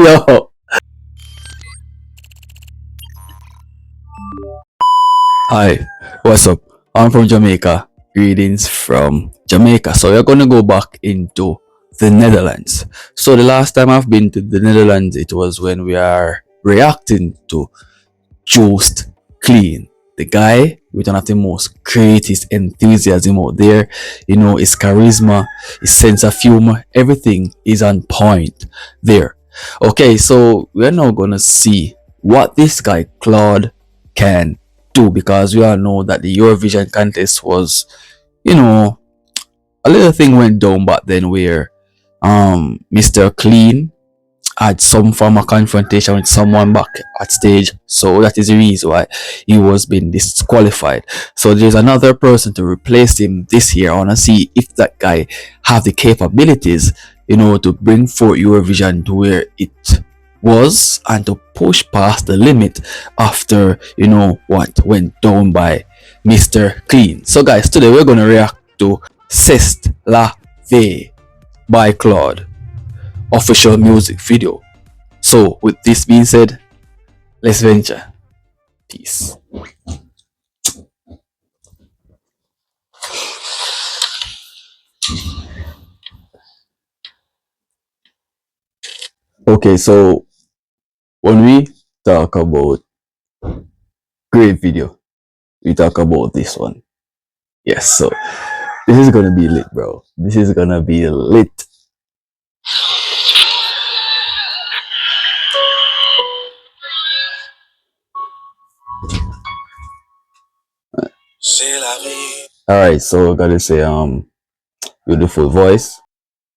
Yo. Hi, what's up? I'm from Jamaica. Greetings from Jamaica. So we're gonna go back into the Netherlands. So the last time I've been to the Netherlands, it was when we are reacting to Just Clean. The guy with one of the most greatest enthusiasm out there. You know, his charisma, his sense of humor, everything is on point there. Okay, so we're now gonna see what this guy Claude can do, because we all know that the Eurovision contest was, you know, a little thing went down back then where Mr. Clean had some form of confrontation with someone back at stage, so that is the reason why he was being disqualified. So there's another person to replace him this year. I want to see if that guy have the capabilities, you know, to bring forth Eurovision to where it was and to push past the limit after, you know, what went down by Mr. Clean. So guys, today we're going to react to C'est la vie by Claude official music video. So with this being said, let's venture. Peace. Okay, so when we talk about great video, we talk about this one. Yes, so this is gonna be lit, bro. This is gonna be lit. Alright, so I gotta say, beautiful voice,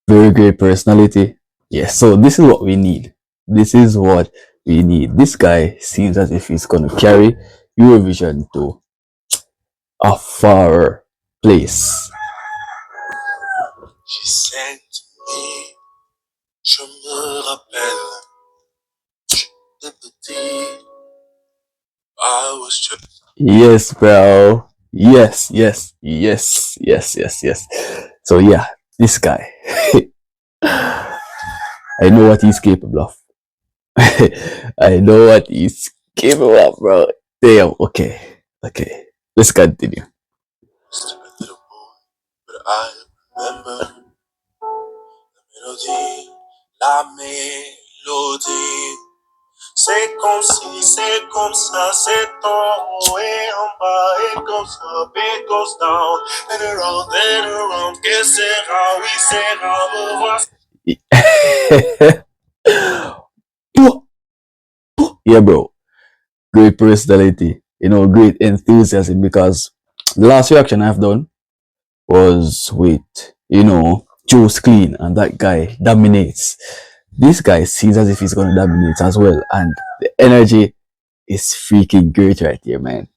very great personality. Yes, so this is what we need. This is what we need. This guy seems as if he's gonna carry Eurovision to a far place. She said to me, je me rappelle, j'étais petit, I was just... Yes, bro. Yes. So yeah, this guy. I know what he's capable of. I know what he's capable of, bro. Damn. Okay. Let's continue. Just a little boy, but I remember la mélodie. C'est comme si, c'est comme ça, c'est en haut et en bas, it goes up, it goes down, and around, que sera, oui, sera, me voici. Yeah, bro. Great personality, you know, great enthusiasm, because the last reaction I've done was with, you know, Joe's Clean, and that guy dominates. This guy seems as if he's gonna dominate as well, and the energy is freaking great right here, man.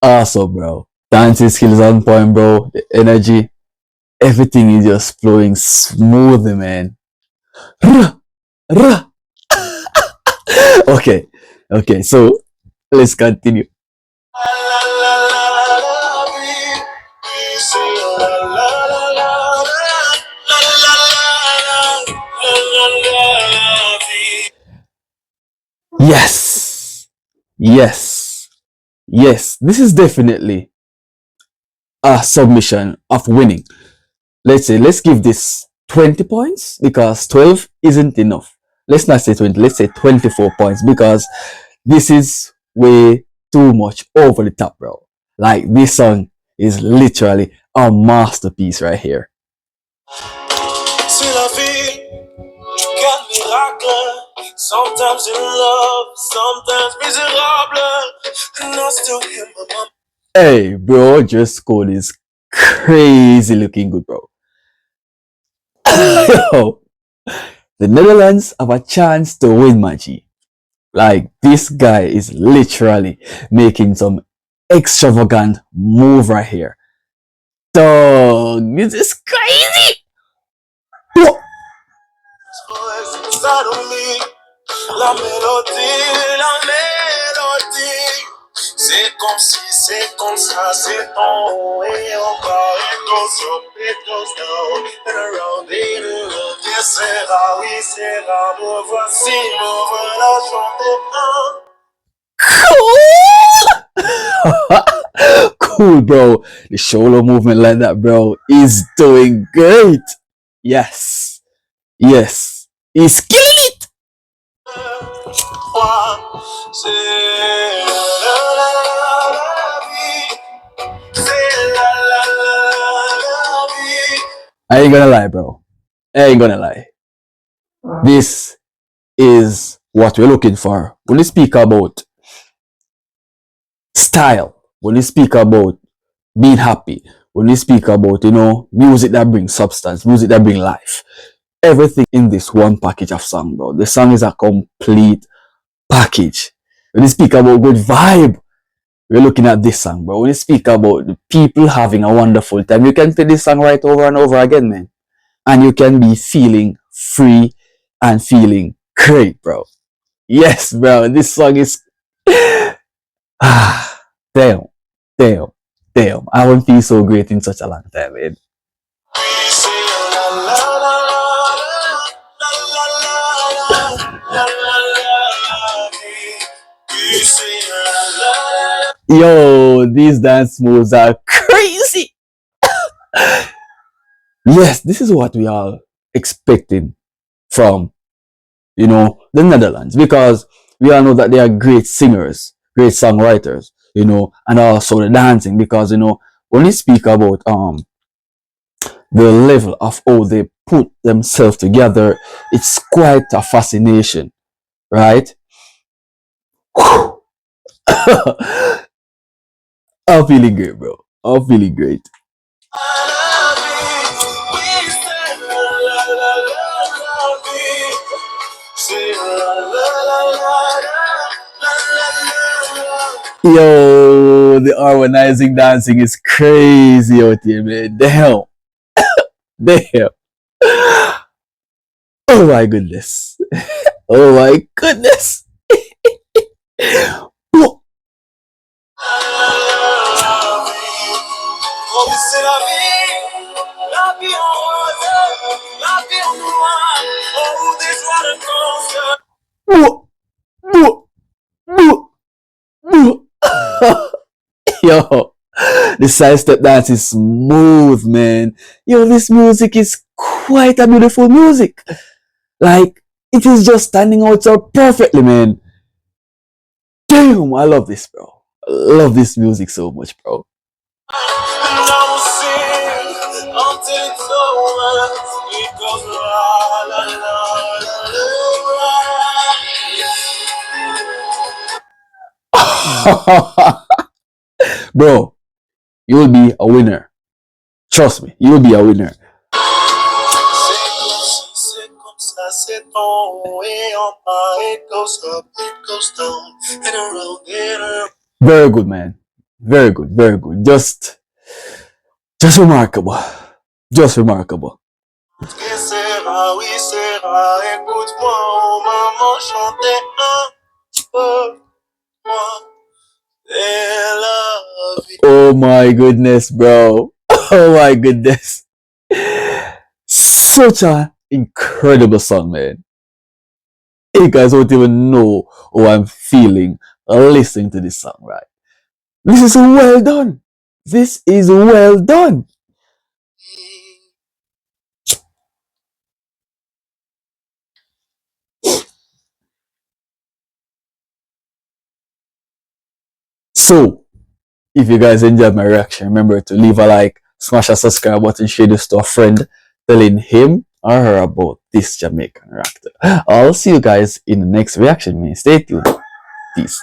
Awesome, bro. Dancing skills on point, bro. The energy, everything is just flowing smoothly, man. Okay, so let's continue. Yes, this is definitely a submission of winning. Let's give this 20 points, because 12 isn't enough. Let's not say 20, let's say 24 points, because this is way too much over the top, bro. Like, this song is literally a masterpiece right here. Sometimes in love, sometimes miserable, and I still hear my mom. Hey, bro, Just Code is crazy looking good, bro. Yo, the Netherlands have a chance to win, my G. Like, this guy is literally making some extravagant move right here. Dog, this is crazy. Whoa. La mélodie, C'est comme si, c'est comme ça, c'est en haut et en bas. It goes up, it goes down, and around and around. Que sera, oui, sera, me voici, me voilà chanter. Cool, bro. The shoulder movement like that, bro, is doing great. Yes. Yes. He's killing it. C'est la vie, c'est la vie. I ain't gonna lie, bro. I ain't gonna lie. This is what we're looking for. When you speak about style, when you speak about being happy, when you speak about, music that brings substance, music that brings life, everything in this one package of song, bro. The song is a complete package. When you speak about good vibe, we're looking at this song, bro. When you speak about the people having a wonderful time, you can play this song right over and over again, man. And you can be feeling free and feeling great, bro. Yes, bro. This song is damn, damn, damn. I haven't feel so great in such a long time, man. Yo, these dance moves are crazy. Yes, this is what we are expecting from, the Netherlands, because we all know that they are great singers, great songwriters, and also the dancing, because, when we speak about the level of how they put themselves together, it's quite a fascination, right? I'm feeling great, bro. I'm feeling great. Yo, the harmonizing dancing is crazy out here, man. Damn. Damn. Oh my goodness. Oh my goodness. Yo, the side step dance is smooth, man. Yo, this music is quite a beautiful music. Like, it is just standing out so perfectly, man. Damn, I love this, bro. I love this music so much, bro. Bro, you will be a winner. Trust me, you will be a winner. Very good, man. Very good, very good. Just remarkable. Just remarkable. Oh my goodness, bro. Oh my goodness. Such an incredible song, man. You guys don't even know how I'm feeling listening to this song, right? This is well done. This is well done. So, if you guys enjoyed my reaction, remember to leave a like, smash a subscribe button, share this to a friend, telling him or her about this Jamaican reactor. I'll see you guys in the next reaction, man. Stay tuned. Peace.